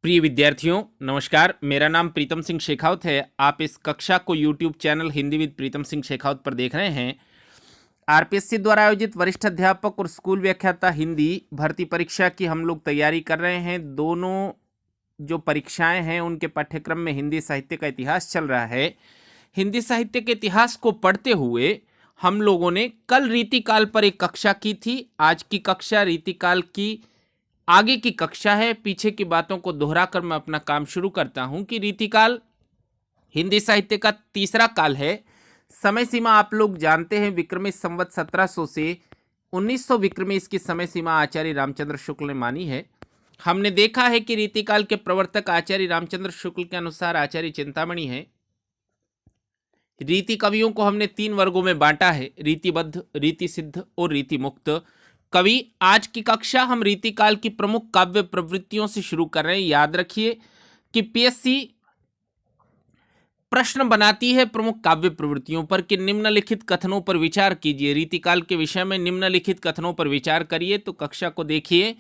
प्रिय विद्यार्थियों नमस्कार। मेरा नाम प्रीतम सिंह शेखावत है। आप इस कक्षा को YouTube channel Hindi with Pritam Singh Shekhawat पर देख रहे हैं। आरपीएससी द्वारा आयोजित वरिष्ठ अध्यापक और स्कूल व्याख्याता हिंदी भर्ती परीक्षा की हम लोग तैयारी कर रहे हैं। दोनों जो परीक्षाएं हैं उनके पाठ्यक्रम में हिंदी साहित्य का इतिहास चल रहा है। हिंदी साहित्य के इतिहास को पढ़ते हुए हम लोगों ने कल रीतिकाल पर एक कक्षा की थी। आज की कक्षा रीतिकाल की आगे की कक्षा है। पीछे की बातों को दोहराकर मैं अपना काम शुरू करता हूं कि रीतिकाल हिंदी साहित्य का तीसरा काल है। समय सीमा आप लोग जानते हैं, विक्रमी संवत 1700 से 1900 विक्रमी इसकी समय सीमा आचार्य रामचंद्र शुक्ल ने मानी है। हमने देखा है कि रीतिकाल के प्रवर्तक आचार्य रामचंद्र शुक्ल के अनुसार आचार्य चिंतामणि है। रीति कवियों को हमने 3 वर्गों में बांटा है, रीतिबद्ध, रीति सिद्ध और रीति मुक्त कवि। आज की कक्षा हम रीतिकाल की प्रमुख काव्य प्रवृत्तियों से शुरू कर रहे हैं। याद रखिए कि पीएससी प्रश्न बनाती है प्रमुख काव्य प्रवृत्तियों पर कि निम्नलिखित कथनों पर विचार कीजिए। रीतिकाल के विषय में निम्नलिखित कथनों पर विचार करिए। तो कक्षा को देखिए।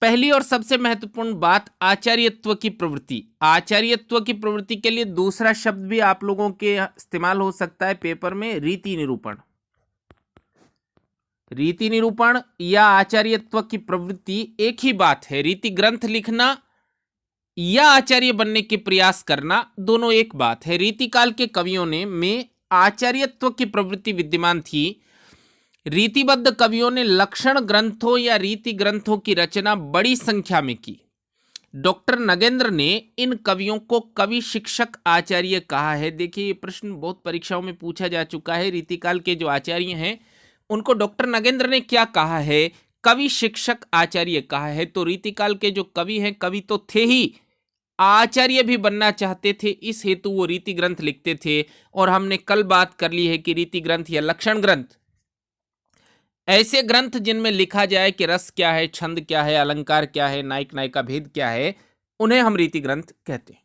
पहली और सबसे महत्वपूर्ण बात, आचार्यत्व की प्रवृत्ति। आचार्यत्व की प्रवृत्ति के लिए दूसरा शब्द भी आप लोगों के इस्तेमाल हो सकता है पेपर में, रीति निरूपण। रीति निरूपण या आचार्यत्व की प्रवृत्ति एक ही बात है। रीति ग्रंथ लिखना या आचार्य बनने के प्रयास करना दोनों एक बात है। रीतिकाल के कवियों में आचार्यत्व की प्रवृत्ति विद्यमान थी। रीतिबद्ध कवियों ने लक्षण ग्रंथों या रीति ग्रंथों की रचना बड़ी संख्या में की। डॉक्टर नगेंद्र ने इन कवियों को कवि शिक्षक आचार्य कहा है। देखिए, ये प्रश्न बहुत परीक्षाओं में पूछा जा चुका है। रीतिकाल के जो आचार्य हैं उनको डॉक्टर नगेंद्र ने क्या कहा है? कवि शिक्षक आचार्य कहा है। तो रीतिकाल के जो कवि हैं, कवि तो थे ही, आचार्य भी बनना चाहते थे। इस हेतु वो रीति ग्रंथ लिखते थे। और हमने कल बात कर ली है कि रीति ग्रंथ या लक्षण ग्रंथ ऐसे ग्रंथ जिनमें लिखा जाए कि रस क्या है, छंद क्या है, अलंकार क्या है, नायक नायिका भेद क्या है, उन्हें हम रीति ग्रंथ कहते हैं।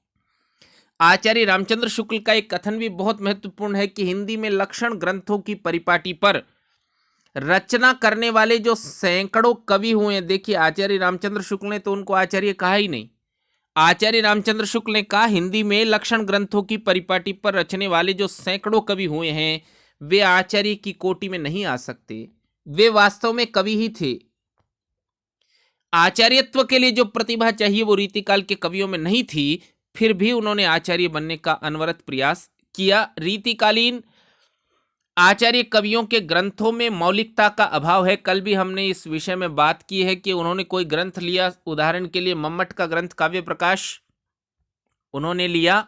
आचार्य रामचंद्र शुक्ल का एक कथन भी बहुत महत्वपूर्ण है कि हिंदी में लक्षण ग्रंथों की परिपाटी पर रचना करने वाले जो सैकड़ों कवि हुए हैं। देखिए, आचार्य रामचंद्र शुक्ल ने तो उनको आचार्य कहा ही नहीं। आचार्य रामचंद्र शुक्ल ने कहा हिंदी में लक्षण ग्रंथों की परिपाटी पर रचने वाले जो सैकड़ों कवि हुए हैं वे आचार्य की कोटि में नहीं आ सकते। वे वास्तव में कवि ही थे। आचार्यत्व के लिए जो प्रतिभा चाहिए वो रीतिकाल के कवियों में नहीं थी। फिर भी उन्होंने आचार्य बनने का अनवरत प्रयास किया। रीतिकालीन आचार्य कवियों के ग्रंथों में मौलिकता का अभाव है। कल भी हमने इस विषय में बात की है कि उन्होंने कोई ग्रंथ लिया, उदाहरण के लिए मम्मट का ग्रंथ काव्य प्रकाश उन्होंने लिया,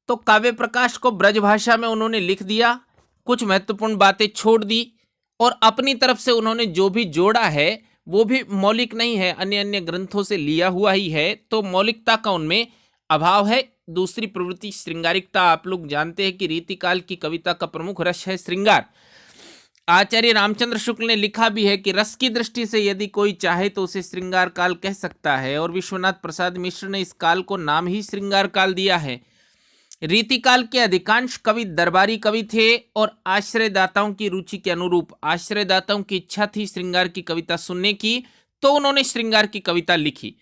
तो काव्य प्रकाश को ब्रजभाषा में उन्होंने लिख दिया, कुछ महत्वपूर्ण बातें छोड़ दी और अपनी तरफ से उन्होंने जो भी जोड़ा है वो भी मौलिक नहीं है, अन्य अन्य ग्रंथों से लिया हुआ ही है। तो मौलिकता का उनमें अभाव है। दूसरी प्रवृत्ति श्रृंगारिकता। आप लोग जानते हैं कि रीतिकाल की कविता का प्रमुख रस है श्रृंगार। आचार्य रामचंद्र शुक्ल ने लिखा भी है कि रस की दृष्टि से यदि कोई चाहे तो उसे श्रृंगार काल कह सकता है। और विश्वनाथ प्रसाद मिश्र ने इस काल को नाम ही श्रृंगार काल दिया है। रीतिकाल के अधिकांश कवि दरबारी कवि थे और आश्रयदाताओं की रुचि के अनुरूप, आश्रयदाताओं की इच्छा थी श्रृंगार की कविता सुनने की, तो उन्होंने श्रृंगार की कविता लिखी।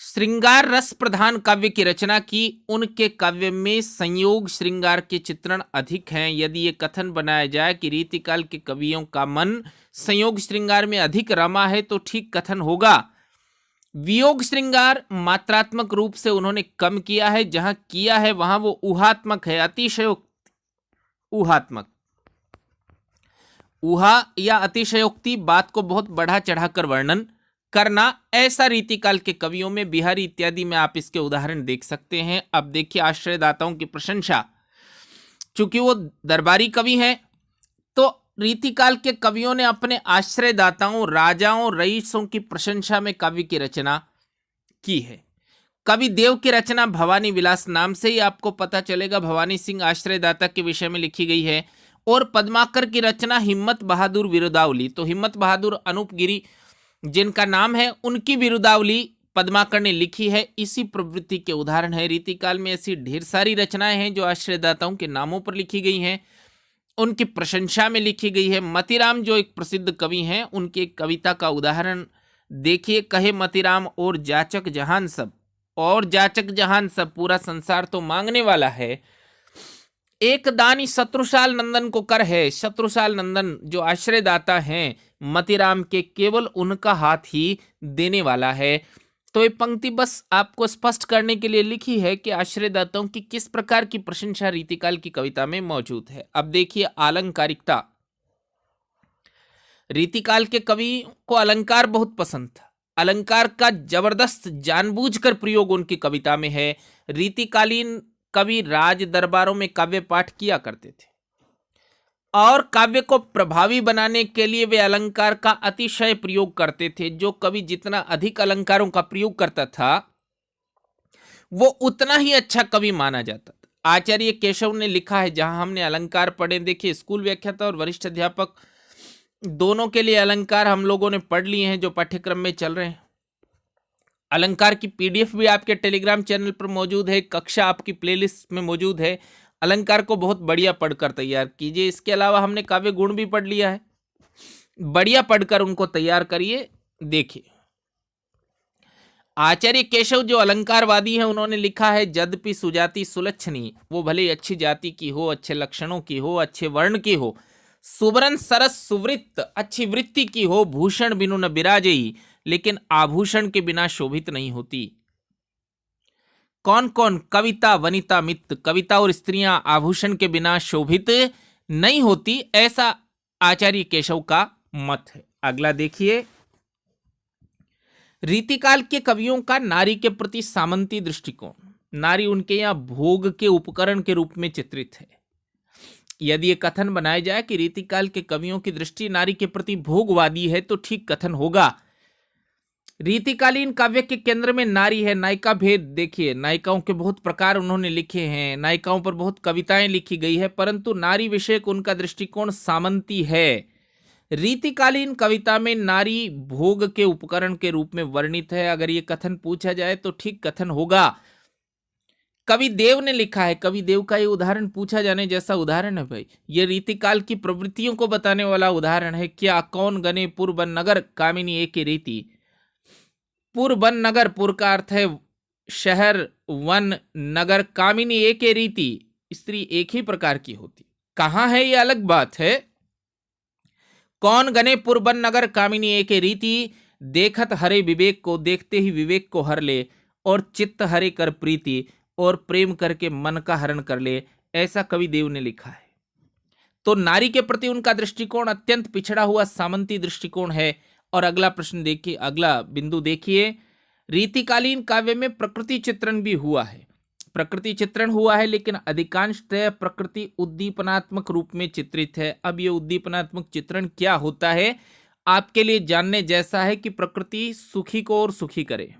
श्रृंगार रस प्रधान काव्य की रचना की। उनके काव्य में संयोग श्रृंगार के चित्रण अधिक हैं। यदि ये कथन बनाया जाए कि रीतिकाल के कवियों का मन संयोग श्रृंगार में अधिक रमा है तो ठीक कथन होगा। वियोग श्रृंगार मात्रात्मक रूप से उन्होंने कम किया है। जहां किया है वहां वो ऊहात्मक है, अतिशयोक्ति, ऊहात्मक, ऊहा या अतिशयोक्ति, बात को बहुत बढ़ा चढ़ाकर वर्णन करना, ऐसा रीतिकाल के कवियों में, बिहारी इत्यादि में आप इसके उदाहरण देख सकते हैं। अब देखिए आश्रयदाताओं की प्रशंसा। चूंकि वो दरबारी कवि हैं तो रीतिकाल के कवियों ने अपने आश्रयदाताओं, राजाओं, रईसों की प्रशंसा में काव्य की रचना की है। कवि देव की रचना भवानी विलास नाम से ही आपको पता चलेगा, भवानी सिंह आश्रयदाता के विषय में लिखी गई है। और पद्माकर की रचना हिम्मत बहादुर विरुदावली, तो हिम्मत बहादुर अनूपगिरी जिनका नाम है, उनकी विरुदावली पद्माकर ने लिखी है। इसी प्रवृत्ति के उदाहरण है। रीतिकाल में ऐसी ढेर सारी रचनाएं हैं जो आश्रयदाताओं के नामों पर लिखी गई हैं, उनकी प्रशंसा में लिखी गई है। मतीराम जो एक प्रसिद्ध कवि हैं, उनकी एक कविता का उदाहरण देखिए, कहे मतीराम और जाचक जहान सब, और जाचक जहान सब, पूरा संसार तो मांगने वाला है। एक दानी शत्रुशाल नंदन को कर है। शत्रुशाल नंदन जो आश्रयदाता हैं मतीराम के, केवल उनका हाथ ही देने वाला है। तो ये पंक्ति बस आपको स्पष्ट करने के लिए लिखी है कि आश्रयदाताओं की किस प्रकार की प्रशंसा रीतिकाल की कविता में मौजूद है। अब देखिए अलंकारिकता। रीतिकाल के कवि को अलंकार बहुत पसंद था। अलंकार का जबरदस्त जानबूझकर प्रयोग उनकी कविता में है। रीतिकालीन कवि राज दरबारों में काव्य पाठ किया करते थे और काव्य को प्रभावी बनाने के लिए वे अलंकार का अतिशय प्रयोग करते थे। जो कवि जितना अधिक अलंकारों का प्रयोग करता था वो उतना ही अच्छा कवि माना जाता था। आचार्य केशव ने लिखा है, जहां हमने अलंकार पढ़े, देखिए स्कूल व्याख्याता और वरिष्ठ अध्यापक दोनों के लिए अलंकार हम लोगों ने पढ़ लिए हैं जो पाठ्यक्रम में चल रहे हैं। अलंकार की पीडीएफ भी आपके टेलीग्राम चैनल पर मौजूद है, कक्षा आपकी प्लेलिस्ट में मौजूद है। अलंकार को बहुत बढ़िया पढ़कर तैयार कीजिए। इसके अलावा हमने काव्य गुण भी पढ़ लिया है, बढ़िया पढ़कर उनको तैयार करिए। देखिए आचार्य केशव जो अलंकारवादी हैं उन्होंने लिखा है, यद्यपि सुजाति सुलक्षणी, वो भले अच्छी जाति की हो, अच्छे लक्षणों की हो, अच्छे वर्ण की हो, सुवर्ण सरस सुवृत्त, अच्छी वृत्ति की हो, भूषण बिनु न बिराजई, लेकिन आभूषण के बिना शोभित नहीं होती। कौन कौन? कविता वनिता मित्त, कविता और स्त्रियां आभूषण के बिना शोभित नहीं होती, ऐसा आचार्य केशव का मत है। अगला देखिए, रीतिकाल के कवियों का नारी के प्रति सामंती दृष्टिकोण। नारी उनके यहाँ भोग के उपकरण के रूप में चित्रित है। यदि ये कथन बनाया जाए कि रीतिकाल के कवियों की दृष्टि नारी के प्रति भोगवादी है तो ठीक कथन होगा। रीतिकालीन काव्य के केंद्र में नारी है। नायिका भेद देखिए, नायिकाओं के बहुत प्रकार उन्होंने लिखे हैं, नायिकाओं पर बहुत कविताएं लिखी गई है, परंतु नारी विषयक उनका दृष्टिकोण सामंती है। रीतिकालीन कविता में नारी भोग के उपकरण के रूप में वर्णित है। अगर ये कथन पूछा जाए तो ठीक कथन होगा। कवि देव ने लिखा है, कवि देव का ये उदाहरण पूछा जाने जैसा उदाहरण है भाई। ये रीतिकाल की प्रवृत्तियों को बताने वाला उदाहरण है। क्या कौन गने पुर बन नगर कामिनी एक रीति। पुर वन नगर, पुर का अर्थ है शहर, वन नगर, कामिनी एक रीति, स्त्री एक ही प्रकार की होती। कहां है ये अलग बात है। कौन गने पुर वन नगर कामिनी एक रीति, देखत हरे विवेक को, देखते ही विवेक को हर ले, और चित्त हरे कर प्रीति, और प्रेम करके मन का हरण कर ले, ऐसा कवि देव ने लिखा है। तो नारी के प्रति उनका दृष्टिकोण अत्यंत पिछड़ा हुआ सामंती दृष्टिकोण है। और अगला प्रश्न देखिए, अगला बिंदु देखिए, रीतिकालीन काव्य में प्रकृति चित्रण भी हुआ है। प्रकृति चित्रण हुआ है, लेकिन अधिकांशतः प्रकृति उद्दीपनात्मक रूप में चित्रित है। अब ये उद्दीपनात्मक चित्रण क्या होता है आपके लिए जानने जैसा है कि प्रकृति सुखी को और सुखी करे।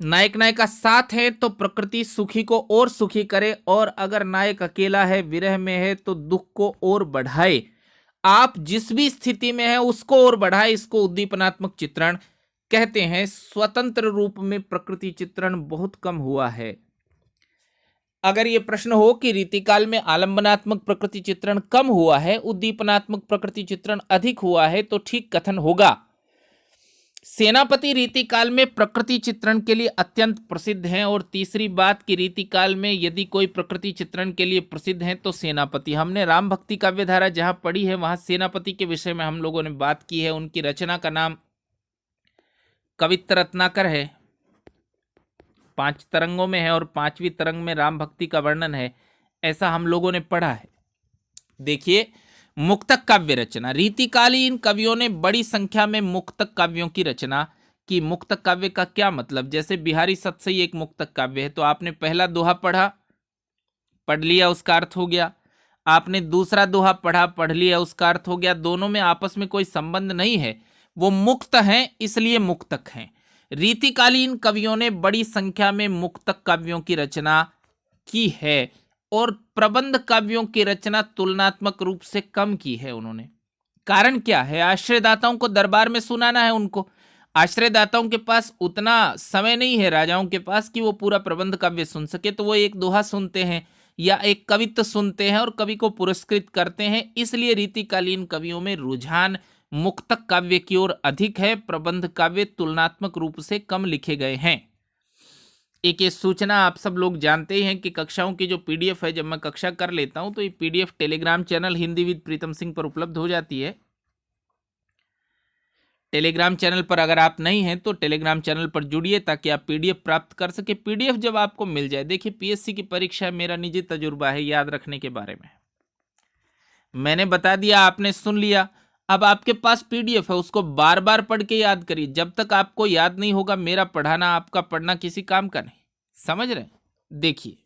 नायक नायिका साथ है तो प्रकृति सुखी को और सुखी करे, और अगर नायक अकेला है, विरह में है, तो दुख को और बढ़ाए। आप जिस भी स्थिति में है उसको और बढ़ाए। इसको उद्दीपनात्मक चित्रण कहते हैं। स्वतंत्र रूप में प्रकृति चित्रण बहुत कम हुआ है। अगर ये प्रश्न हो कि रीतिकाल में आलंबनात्मक प्रकृति चित्रण कम हुआ है, उद्दीपनात्मक प्रकृति चित्रण अधिक हुआ है, तो ठीक कथन होगा। सेनापति रीतिकाल में प्रकृति चित्रण के लिए अत्यंत प्रसिद्ध हैं। और तीसरी बात कि रीतिकाल में यदि कोई प्रकृति चित्रण के लिए प्रसिद्ध हैं तो सेनापति। हमने राम भक्ति काव्यधारा जहां पढ़ी है वहां सेनापति के विषय में हम लोगों ने बात की है। उनकी रचना का नाम कवित्त रत्नाकर है, 5 तरंगों में है, और 5वीं तरंग में राम भक्ति का वर्णन है, ऐसा हम लोगों ने पढ़ा है। देखिए, मुक्तक काव्य रचना। रीतिकालीन कवियों ने बड़ी संख्या में मुक्तक काव्यों की रचना की। मुक्तक काव्य का क्या मतलब, जैसे बिहारी सतसई एक मुक्तक काव्य है, तो आपने पहला दोहा पढ़ लिया, उसका अर्थ हो गया। आपने दूसरा दोहा पढ़ लिया, उसका अर्थ हो गया। दोनों में आपस में कोई संबंध नहीं है, वो मुक्त हैं इसलिए मुक्तक हैं। रीतिकालीन कवियों ने बड़ी संख्या में मुक्तक काव्यों की रचना की है, और प्रबंध काव्यों की रचना तुलनात्मक रूप से कम की है उन्होंने। कारण क्या है? आश्रयदाताओं को दरबार में सुनाना है उनको। आश्रयदाताओं के पास उतना समय नहीं है राजाओं के पास कि वो पूरा प्रबंध काव्य सुन सके, तो वो एक दोहा सुनते हैं या एक कवित्त सुनते हैं और कवि को पुरस्कृत करते हैं। इसलिए रीतिकालीन कवियों में रुझान मुक्तक काव्य की ओर अधिक है, प्रबंध काव्य तुलनात्मक रूप से कम लिखे गए हैं। एक ये सूचना आप सब लोग जानते ही हैं कि कक्षाओं की जो पीडीएफ है, जब मैं कक्षा कर लेता हूं तो ये PDF Telegram channel Hindi with Pritam Singh पर उपलब्ध हो जाती है। टेलीग्राम चैनल पर अगर आप नहीं हैं तो टेलीग्राम चैनल पर जुड़िए ताकि आप पीडीएफ प्राप्त कर सके। पीडीएफ जब आपको मिल जाए, देखिए पीएससी की परीक्षा मेरा निजी तजुर्बा है याद रखने के बारे में। मैंने बता दिया, आपने सुन लिया, अब आपके पास पीडीएफ है, उसको बार बार पढ़ के याद करिए। जब तक आपको याद नहीं होगा, मेरा पढ़ाना आपका पढ़ना किसी काम का नहीं। समझ रहे हैं? देखिए,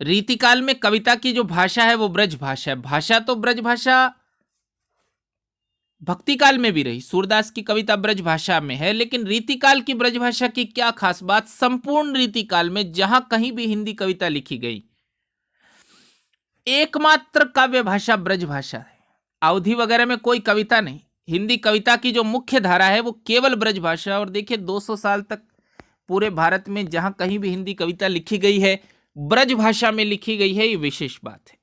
रीतिकाल में कविता की जो भाषा है वो ब्रज भाषा है। भाषा तो ब्रज भाषा भक्ति काल में भी रही, सूरदास की कविता ब्रज भाषा में है, लेकिन रीतिकाल की ब्रज भाषा की क्या खास बात? संपूर्ण रीतिकाल में जहां कहीं भी हिंदी कविता लिखी गई, एकमात्र काव्य भाषा ब्रज भाषा है। अवधि वगैरह में कोई कविता नहीं। हिंदी कविता की जो मुख्य धारा है वो केवल ब्रज भाषा। और देखिए 200 साल तक पूरे भारत में जहां कहीं भी हिंदी कविता लिखी गई है, ब्रज भाषा में लिखी गई है, ये विशेष बात है।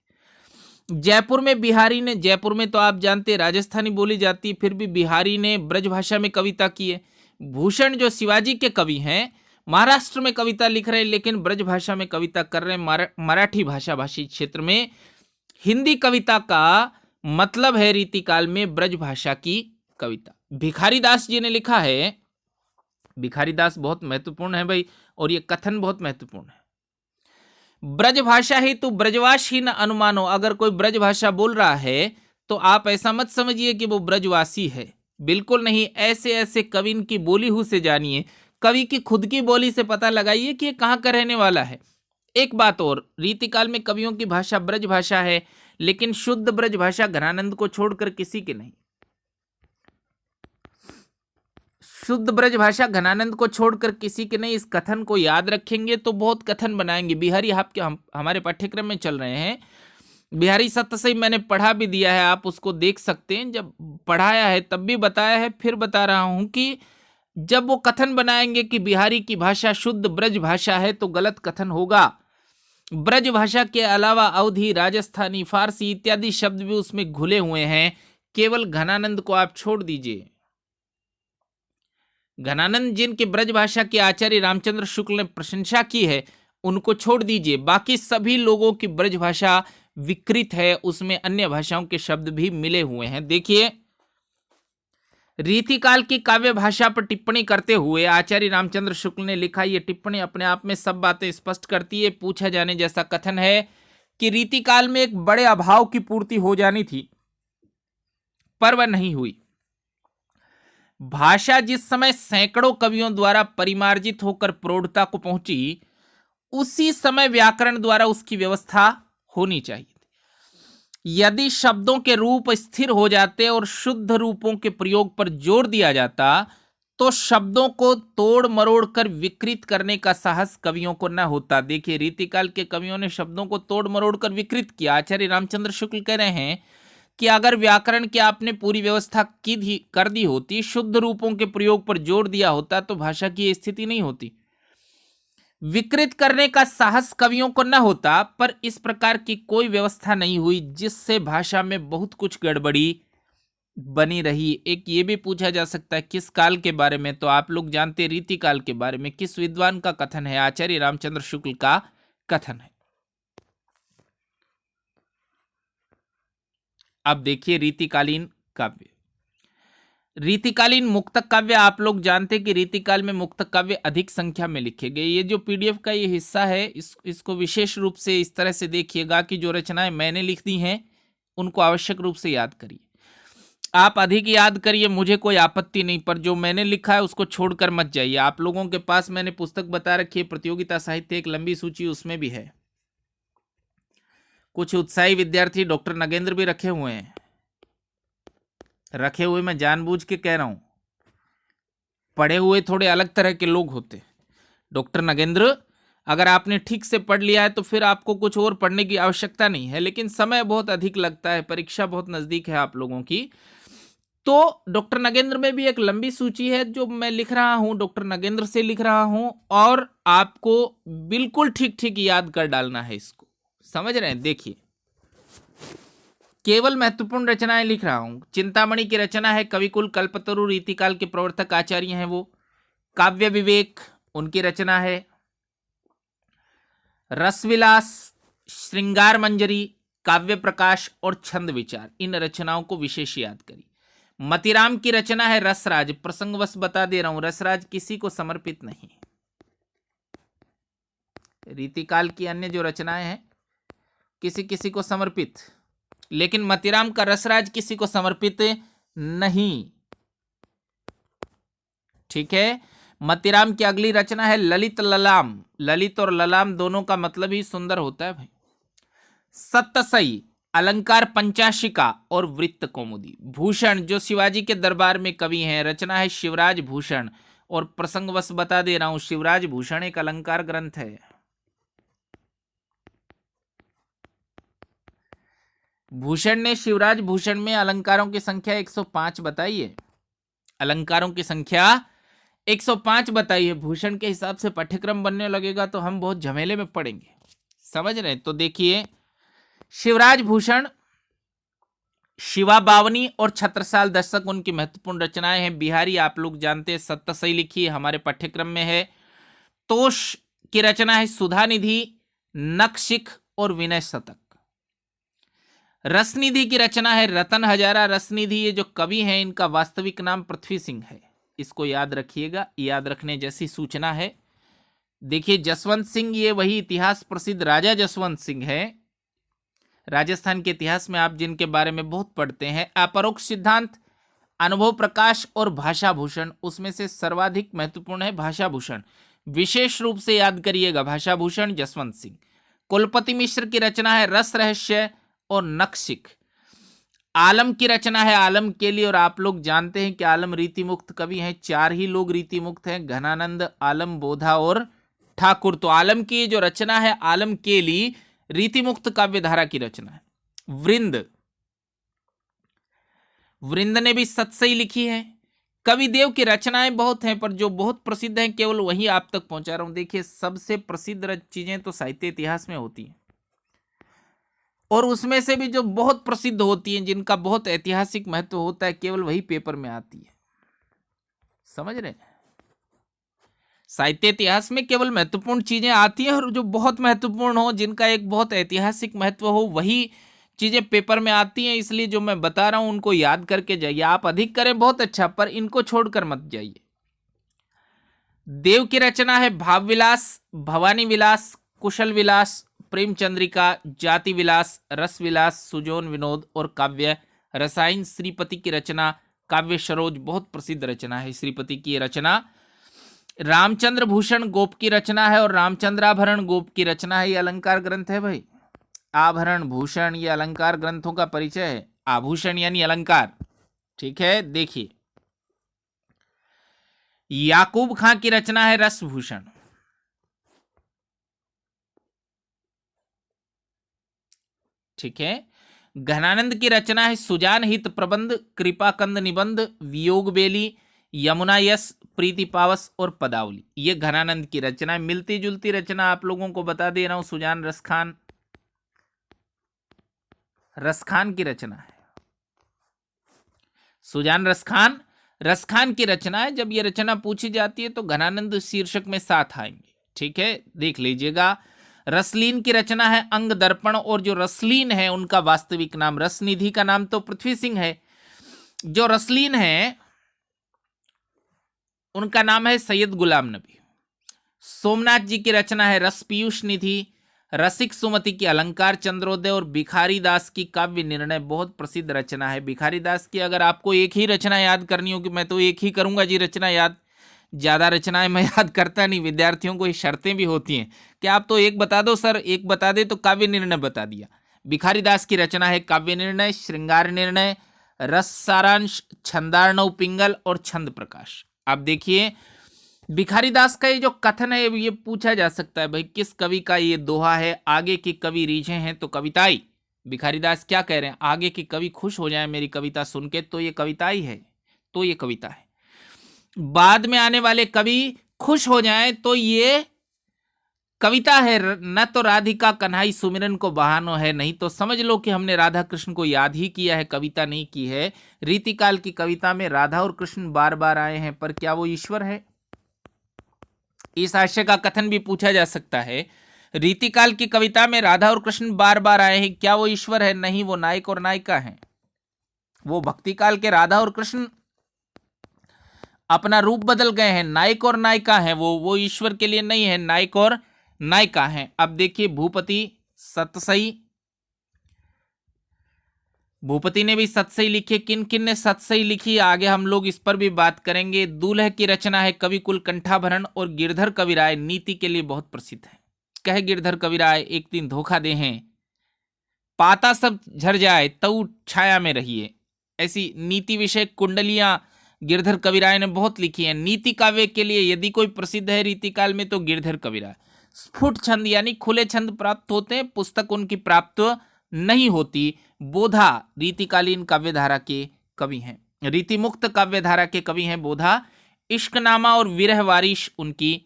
जयपुर में बिहारी ने, जयपुर में तो आप जानते हैं राजस्थानी बोली जाती है, फिर भी बिहारी ने ब्रज भाषा में कविता की है। भूषण जो शिवाजी के कवि हैं, महाराष्ट्र में कविता लिख रहे हैं लेकिन ब्रज भाषा में कविता कर रहे हैं, मराठी भाषा भाषी क्षेत्र में। हिंदी कविता का मतलब है रीतिकाल में ब्रज भाषा की कविता। भिखारी दास जी ने लिखा है, भिखारी दास बहुत महत्वपूर्ण है भाई, और ये कथन बहुत महत्वपूर्ण है। ब्रज भाषा ही तो ब्रजवास ही न अनुमानो। अगर कोई ब्रज भाषा बोल रहा है तो आप ऐसा मत समझिए कि वो ब्रजवासी है, बिल्कुल नहीं। ऐसे ऐसे कवि की बोली हु से जानिए, कवि की खुद की बोली से पता लगाइए कि ये कहाँ का रहने वाला है। एक बात और, रीतिकाल में कवियों की भाषा ब्रज भाषा है, लेकिन शुद्ध ब्रज भाषा घनानंद को छोड़कर किसी की नहीं। शुद्ध ब्रज भाषा घनानंद को छोड़कर किसी के नहीं। इस कथन को याद रखेंगे तो बहुत कथन बनाएंगे। बिहारी आपके हमारे पाठ्यक्रम में चल रहे हैं। बिहारी सत्य मैंने पढ़ा भी दिया है, आप उसको देख सकते हैं। जब पढ़ाया है तब भी बताया है, फिर बता रहा हूं कि जब वो कथन बनाएंगे कि बिहारी की भाषा शुद्ध ब्रज भाषा है तो गलत कथन होगा। ब्रज भाषा के अलावा अवधी, राजस्थानी, फारसी इत्यादि शब्द भी उसमें घुले हुए हैं। केवल घनानंद को आप छोड़ दीजिए। घनानंद जिनके ब्रज भाषा के आचार्य रामचंद्र शुक्ल ने प्रशंसा की है, उनको छोड़ दीजिए। बाकी सभी लोगों की ब्रज भाषा विकृत है, उसमें अन्य भाषाओं के शब्द भी मिले हुए हैं। देखिए, रीतिकाल की काव्य भाषा पर टिप्पणी करते हुए आचार्य रामचंद्र शुक्ल ने लिखा, ये टिप्पणी अपने आप में सब बातें स्पष्ट करती है। पूछा जाने जैसा कथन है कि रीतिकाल में एक बड़े अभाव की पूर्ति हो जानी थी, पर वह नहीं हुई। भाषा जिस समय सैकड़ों कवियों द्वारा परिमार्जित होकर प्रौढ़ता को पहुंची, उसी समय व्याकरण द्वारा उसकी व्यवस्था होनी चाहिए। यदि शब्दों के रूप स्थिर हो जाते और शुद्ध रूपों के प्रयोग पर जोर दिया जाता तो शब्दों को तोड़ मरोड़ कर विकृत करने का साहस कवियों को न होता। देखिए, रीतिकाल के कवियों ने शब्दों को तोड़ मरोड़ कर विकृत किया। आचार्य रामचंद्र शुक्ल कह रहे हैं कि अगर व्याकरण की आपने पूरी व्यवस्था कर दी होती, शुद्ध रूपों के प्रयोग पर जोर दिया होता, तो भाषा की स्थिति नहीं होती। विकृत करने का साहस कवियों को न होता, पर इस प्रकार की कोई व्यवस्था नहीं हुई जिससे भाषा में बहुत कुछ गड़बड़ी बनी रही। एक ये भी पूछा जा सकता है किस काल के बारे में, तो आप लोग जानते हैं रीतिकाल के बारे में। किस विद्वान का कथन है? आचार्य रामचंद्र शुक्ल का कथन है। अब देखिए रीतिकालीन काव्य। रीतिकालीन मुक्तक काव्य, आप लोग जानते हैं कि रीतिकाल में मुक्तक काव्य अधिक संख्या में लिखे गए। ये जो पीडीएफ का ये हिस्सा है, इसको विशेष रूप से इस तरह से देखिएगा कि जो रचनाएं मैंने लिख दी हैं उनको आवश्यक रूप से याद करिए। आप अधिक याद करिए, मुझे कोई आपत्ति नहीं, पर जो मैंने लिखा है उसको छोड़कर मत जाइए। आप लोगों के पास मैंने पुस्तक बता रखी है, प्रतियोगिता साहित्य एक लंबी सूची, उसमें भी है। कुछ उत्साही विद्यार्थी डॉक्टर नगेंद्र भी रखे हुए हैं। रखे हुए मैं जानबूझ के कह रहा हूं, पढ़े हुए थोड़े अलग तरह के लोग होते। डॉक्टर नगेंद्र अगर आपने ठीक से पढ़ लिया है तो फिर आपको कुछ और पढ़ने की आवश्यकता नहीं है, लेकिन समय बहुत अधिक लगता है, परीक्षा बहुत नजदीक है आप लोगों की। तो डॉक्टर नगेंद्र में भी एक लंबी सूची है जो मैं लिख रहा हूं, डॉक्टर नगेंद्र से लिख रहा हूं, और आपको बिल्कुल ठीक ठीक याद कर डालना है इसको। समझ रहे हैं? देखिए, केवल महत्वपूर्ण रचनाएं लिख रहा हूं। चिंतामणि की रचना है कविकुल, कल्पतरु रीतिकाल के प्रवर्तक आचार्य हैं वो। काव्य विवेक उनकी रचना है। रसविलास, श्रृंगार मंजरी, काव्य प्रकाश और छंद विचार, इन रचनाओं को विशेष याद करिए। मतिराम की रचना है रसराज। प्रसंगवश बता दे रहा हूं, रसराज किसी को समर्पित नहीं। रीतिकाल की अन्य जो रचनाएं हैं किसी किसी को समर्पित, लेकिन मतिराम का रसराज किसी को समर्पित नहीं। ठीक है। मतिराम की अगली रचना है ललित ललाम। ललित और ललाम दोनों का मतलब ही सुंदर होता है भाई। सत्तसई, अलंकार पंचाशिका और वृत्त कौमुदी। भूषण जो शिवाजी के दरबार में कवि हैं, रचना है शिवराज भूषण। और प्रसंगवश बता दे रहा हूं, शिवराज भूषण एक अलंकार ग्रंथ है। भूषण ने शिवराज भूषण में अलंकारों की संख्या 105 बताई है। अलंकारों की संख्या 105 बताई है। भूषण के हिसाब से पाठ्यक्रम बनने लगेगा तो हम बहुत झमेले में पड़ेंगे, समझ रहे हैं। तो देखिए, शिवराज भूषण, शिवा बावनी और छत्रसाल दशक उनकी महत्वपूर्ण रचनाएं हैं। बिहारी आप लोग जानते हैं, सत्तसई लिखी हमारे पाठ्यक्रम में है। तोष की रचना है सुधा निधि, नखशिख और विनय शतक। रसनिधि की रचना है रतन हजारा। रसनिधि ये जो कवि हैं इनका वास्तविक नाम पृथ्वी सिंह है, इसको याद रखिएगा, याद रखने जैसी सूचना है। देखिए, जसवंत सिंह ये वही इतिहास प्रसिद्ध राजा जसवंत सिंह है। राजस्थान के इतिहास में आप जिनके बारे में बहुत पढ़ते हैं। अपरोक्ष सिद्धांत, अनुभव प्रकाश और भाषा भूषण, उसमें से सर्वाधिक महत्वपूर्ण है भाषा भूषण। विशेष रूप से याद करिएगा भाषा भूषण, जसवंत सिंह। कुलपति मिश्र की रचना है रस रहस्य और नखशिख। आलम की रचना है आलम केली, और आप लोग जानते हैं कि आलम रीति मुक्त कवि हैं। 4 ही लोग रीति मुक्त हैं, घनानंद, आलम, बोधा और ठाकुर। तो आलम की जो रचना है आलम केली रीति मुक्त काव्यधारा की रचना है। वृंद, वृंद ने भी सत्सई लिखी है। कविदेव की रचनाएं बहुत हैं, पर जो बहुत प्रसिद्ध हैं केवल वही आप तक पहुंचा रहा हूं। देखिए, सबसे प्रसिद्ध चीजें तो साहित्य इतिहास में होती हैं, और उसमें से भी जो बहुत प्रसिद्ध होती हैं, जिनका बहुत ऐतिहासिक महत्व होता है, केवल वही पेपर में आती है, समझ रहे हैं। साहित्य इतिहास में केवल महत्वपूर्ण चीजें आती हैं, और जो बहुत महत्वपूर्ण हो, जिनका एक बहुत ऐतिहासिक महत्व हो, वही चीजें पेपर में आती हैं। इसलिए जो मैं बता रहा हूं उनको याद करके जाइए। आप अधिक करें बहुत अच्छा, पर इनको छोड़कर मत जाइए। देव की रचना है भाव विलास, भवानी विलास, कुशल विलास, प्रेम चंद्रिका, जाति विलास, रस विलास, सुजोन विनोद और काव्य रसायन। श्रीपति की रचना काव्य सरोज बहुत प्रसिद्ध रचना है। श्रीपति की रचना रामचंद्र भूषण गोप की रचना है, और रामचंद्राभरण गोप की रचना है। ये अलंकार ग्रंथ है भाई। आभरण, भूषण, ये अलंकार ग्रंथों का परिचय है। आभूषण यानी अलंकार, ठीक है। देखिए, याकूब खां की रचना है रसभूषण। ठीक है। घनानंद की रचना है सुजान हित प्रबंध, कृपाकंद निबंध, वियोग बेली, यमुना यस, प्रीति पावस और पदावली। ये घनानंद की रचना है। मिलती जुलती रचना आप लोगों को बता दे रहा हूं, सुजान रसखान, रसखान की रचना है। सुजान रसखान, रसखान की रचना है। जब ये रचना पूछी जाती है तो घनानंद शीर्षक में साथ आएंगे, ठीक है, देख लीजिएगा। रसलीन की रचना है अंग दर्पण, और जो रसलीन है उनका वास्तविक नाम, रसनिधि का नाम तो पृथ्वी सिंह है, जो रसलीन है उनका नाम है सैयद गुलाम नबी। सोमनाथ जी की रचना है रस पीयूष निधि, रसिक सुमति की अलंकार चंद्रोदय, और भिखारी दास की काव्य निर्णय बहुत प्रसिद्ध रचना है। भिखारी दास की अगर आपको एक ही रचना याद करनी होगी, मैं तो एक ही करूंगा जी रचना याद, ज्यादा रचनाएं मैं याद करता नहीं। विद्यार्थियों को ये शर्तें भी होती हैं कि आप तो एक बता दो सर, एक बता दे तो काव्य निर्णय बता दिया। भिखारी दास की रचना है काव्य निर्णय, श्रृंगार निर्णय, रस सारांश, छंदार्णव पिंगल और छंद प्रकाश। आप देखिए, भिखारी दास का ये जो कथन है, ये पूछा जा सकता है भाई किस कवि का ये दोहा है, आगे की कवि रीझे हैं तो कविताई। भिखारी दास क्या कह रहे हैं, आगे की कवि खुश हो जाए मेरी कविता सुन के तो ये कविताई है, तो ये कविता है। बाद में आने वाले कवि खुश हो जाएं तो ये कविता है न तो राधिका कन्हई सुमिरन को बहानो है, नहीं तो समझ लो कि हमने राधा कृष्ण को याद ही किया है, कविता नहीं की है। रीतिकाल की कविता में राधा और कृष्ण बार बार आए हैं, पर क्या वो ईश्वर है? इस आशय का कथन भी पूछा जा सकता है। रीतिकाल की कविता में राधा और कृष्ण बार बार आए हैं, क्या वो ईश्वर है? नहीं, वो नायक और नायिका हैं। वो भक्ति काल के राधा और कृष्ण अपना रूप बदल गए हैं, नायक और नायिका हैं। वो ईश्वर के लिए नहीं है, नायक और नायिका हैं। अब देखिए भूपति सतसई, भूपति ने भी सतसई लिखी। किन किन ने सतसई लिखी, आगे हम लोग इस पर भी बात करेंगे। दूल्हे की रचना है कविकुल कंठाभरण और गिरधर कविराय नीति के लिए बहुत प्रसिद्ध है। कहे गिरधर कविराय एक दिन धोखा दे हैं, पाता सब झर जाए तऊ छाया में रहिए। ऐसी नीति विषय कुंडलियां गिरधर कविराय ने बहुत लिखी हैं। नीति काव्य के लिए यदि कोई प्रसिद्ध है रीतिकाल में तो गिरधर कविराय। स्फुट छंद यानी खुले छंद प्राप्त होते हैं, पुस्तक उनकी प्राप्त नहीं होती। बोधा रीतिकालीन काव्यधारा के कवि हैं, रीतिमुक्त काव्यधारा के कवि हैं बोधा। इश्कनामा और विरह वारिश उनकी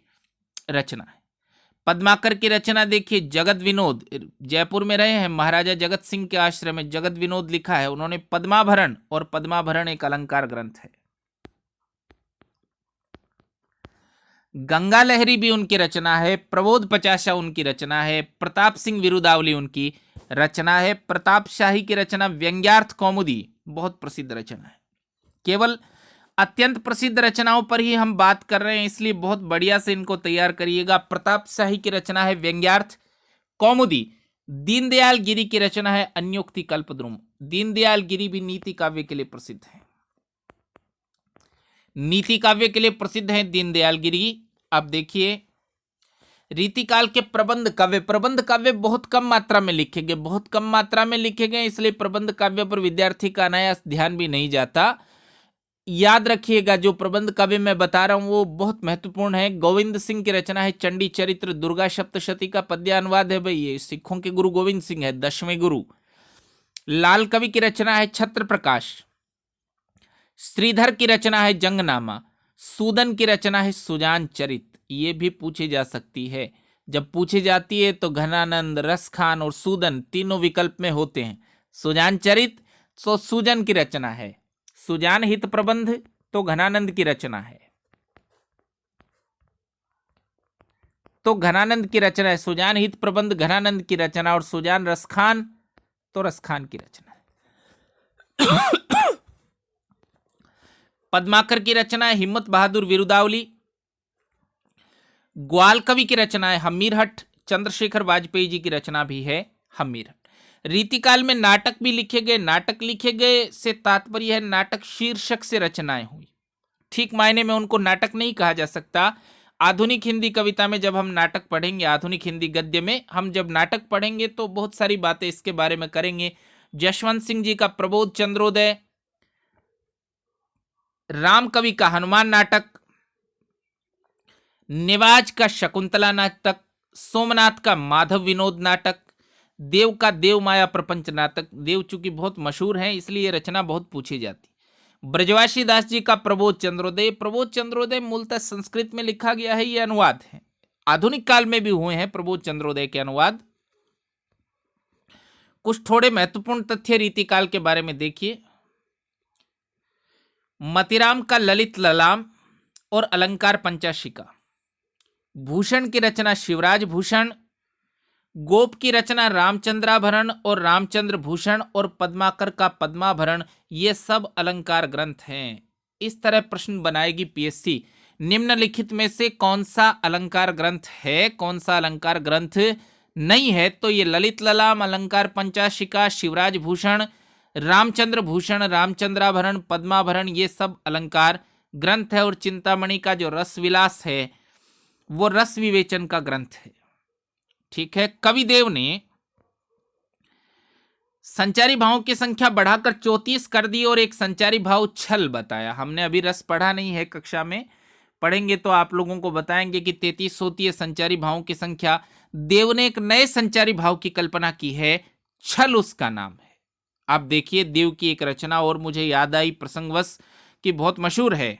रचना है। पद्माकर की रचना देखिए, जगत विनोद, जयपुर में रहे हैं, महाराजा जगत सिंह के आश्रम में जगत विनोद लिखा है उन्होंने पद्माभरण, और पद्माभरण एक अलंकार ग्रंथ है। गंगा लहरी भी उनकी रचना है। प्रबोध पचासा उनकी रचना है। प्रताप सिंह विरुदावली उनकी रचना है। प्रताप शाही की रचना व्यंग्यार्थ कौमुदी बहुत प्रसिद्ध रचना है। केवल अत्यंत प्रसिद्ध रचनाओं पर ही हम बात कर रहे हैं, इसलिए बहुत बढ़िया से इनको तैयार करिएगा। प्रताप शाही की रचना है व्यंग्यार्थ कौमुदी। दीनदयाल गिरी की रचना है अन्योक्ति कल्पद्रुम। दीनदयाल गिरी भी नीति काव्य के लिए प्रसिद्ध है, नीति काव्य के लिए प्रसिद्ध है दीनदयाल गिरी। अब देखिए रीतिकाल के प्रबंध काव्य, प्रबंध काव्य बहुत कम मात्रा में लिखे गए, बहुत कम मात्रा में लिखे गए, इसलिए प्रबंध काव्य पर विद्यार्थी का अनायास ध्यान भी नहीं जाता। याद रखिएगा जो प्रबंध काव्य मैं बता रहा हूं वो बहुत महत्वपूर्ण है। गोविंद सिंह की रचना है चंडी चरित्र, दुर्गा सप्तशती का पद्यानुवाद है भाई, ये सिखों के गुरु गोविंद सिंह है, 10वें गुरु। लाल कवि की रचना है छत्र प्रकाश। श्रीधर की रचना है जंगनामा। सूदन की रचना है सुजान चरित। ये भी पूछी जा सकती है, जब पूछी जाती है तो घनानंद, रसखान और सूदन तीनों विकल्प में होते हैं। सुजान चरित तो सूजन की रचना है, सुजान हित प्रबंध तो घनानंद की रचना है, तो घनानंद की रचना है। सुजान हित प्रबंध घनानंद की रचना, और सुजान रसखान तो रसखान की रचना है। पद्माकर की रचना है हिम्मत बहादुर विरुदावली। ग्वाल कवि की रचना है हमीरहट। चंद्रशेखर वाजपेयी जी की रचना भी है हमीरहट। रीतिकाल में नाटक भी लिखे गए। नाटक लिखे गए से तात्पर्य है नाटक शीर्षक से रचनाएं हुई, ठीक मायने में उनको नाटक नहीं कहा जा सकता। आधुनिक हिंदी कविता में जब हम नाटक पढ़ेंगे, आधुनिक हिंदी गद्य में हम जब नाटक पढ़ेंगे तो बहुत सारी बातें इसके बारे में करेंगे। जशवंत सिंह जी का प्रबोध चंद्रोदय, राम कवि का हनुमान नाटक, निवाज का शकुंतला नाटक, सोमनाथ का माधव विनोद नाटक, देव का देव माया प्रपंच नाटक। देव चूंकि बहुत मशहूर है इसलिए ये रचना बहुत पूछी जाती। ब्रजवासी दास जी का प्रबोध चंद्रोदय। प्रबोध चंद्रोदय मूलतः संस्कृत में लिखा गया है, ये अनुवाद है, आधुनिक काल में भी हुए हैं प्रबोध चंद्रोदय के अनुवाद। कुछ थोड़े महत्वपूर्ण तथ्य रीतिकाल के बारे में देखिए। मतिराम का ललित ललाम और अलंकार पंचाशिका। भूषण की रचना शिवराज भूषण। गोप की रचना रामचंद्राभरण और रामचंद्र भूषण, और पद्माकर का पद्माभरण। ये सब अलंकार ग्रंथ हैं। इस तरह प्रश्न बनाएगी पीएससी, निम्नलिखित में से कौन सा अलंकार ग्रंथ है, कौन सा अलंकार ग्रंथ नहीं है, तो ये ललित ललाम, अलंकार पंचाशिका, शिवराज भूषण, रामचंद्र भूषण, रामचंद्राभरण, पद्माभरण, ये सब अलंकार ग्रंथ है। और चिंतामणि का जो रस विलास है वो रस विवेचन का ग्रंथ है। ठीक है। कविदेव ने संचारी भावों की संख्या बढ़ाकर 34 कर दी और एक संचारी भाव छल बताया। हमने अभी रस पढ़ा नहीं है, कक्षा में पढ़ेंगे तो आप लोगों को बताएंगे कि 33 होती है संचारी भावों की संख्या। देव ने एक नए संचारी भाव की कल्पना की है, छल उसका नाम है। आप देखिए देव की एक रचना और मुझे याद आई प्रसंगवश कि बहुत मशहूर है।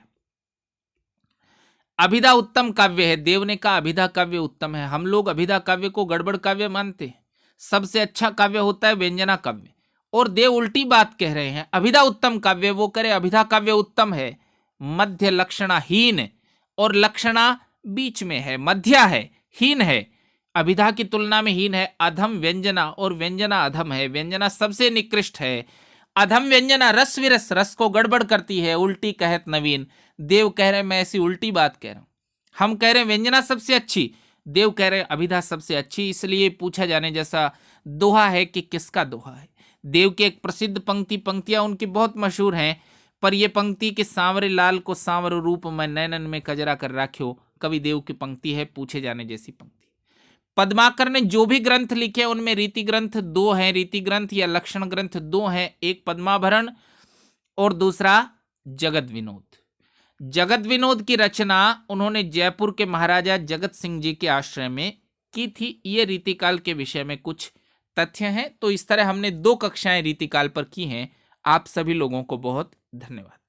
अभिधा उत्तम काव्य है। देव ने कहा अभिधा काव्य उत्तम है। हम लोग अभिधा काव्य को गड़बड़ काव्य मानते हैं। सबसे अच्छा काव्य होता है व्यंजना काव्य, और देव उल्टी बात कह रहे हैं। अभिधा उत्तम काव्य, वो करे अभिधा काव्य उत्तम है, मध्य लक्षणाहीन, और लक्षणा बीच में है, मध्या है, हीन है, अभिधा की तुलना में हीन है। अधम व्यंजना, और व्यंजना अधम है, व्यंजना सबसे निकृष्ट है। अधम व्यंजना रस विरस, रस को गड़बड़ करती है, उल्टी कहत नवीन। देव कह रहे हैं मैं ऐसी उल्टी बात कह रहा हूं। हम कह रहे हैं व्यंजना सबसे अच्छी, देव कह रहे हैं अभिधा सबसे अच्छी। इसलिए पूछा जाने जैसा दोहा है कि किसका दोहा है। देव की एक प्रसिद्ध पंक्तियां उनकी बहुत मशहूर हैं, पर यह पंक्ति कि सांवरे लाल को सांवर रूप में नैनन में कजरा कर राख्यो, कवि देव की पंक्ति है, पूछे जाने जैसी पंक्ति। पद्माकर ने जो भी ग्रंथ लिखे उनमें रीति ग्रंथ दो हैं, रीति ग्रंथ या लक्षण ग्रंथ दो हैं, एक पद्माभरण और दूसरा जगत विनोद। जगत विनोद की रचना उन्होंने जयपुर के महाराजा जगत सिंह जी के आश्रय में की थी। ये रीतिकाल के विषय में कुछ तथ्य हैं। तो इस तरह हमने 2 कक्षाएं रीतिकाल पर की हैं। आप सभी लोगों को बहुत धन्यवाद।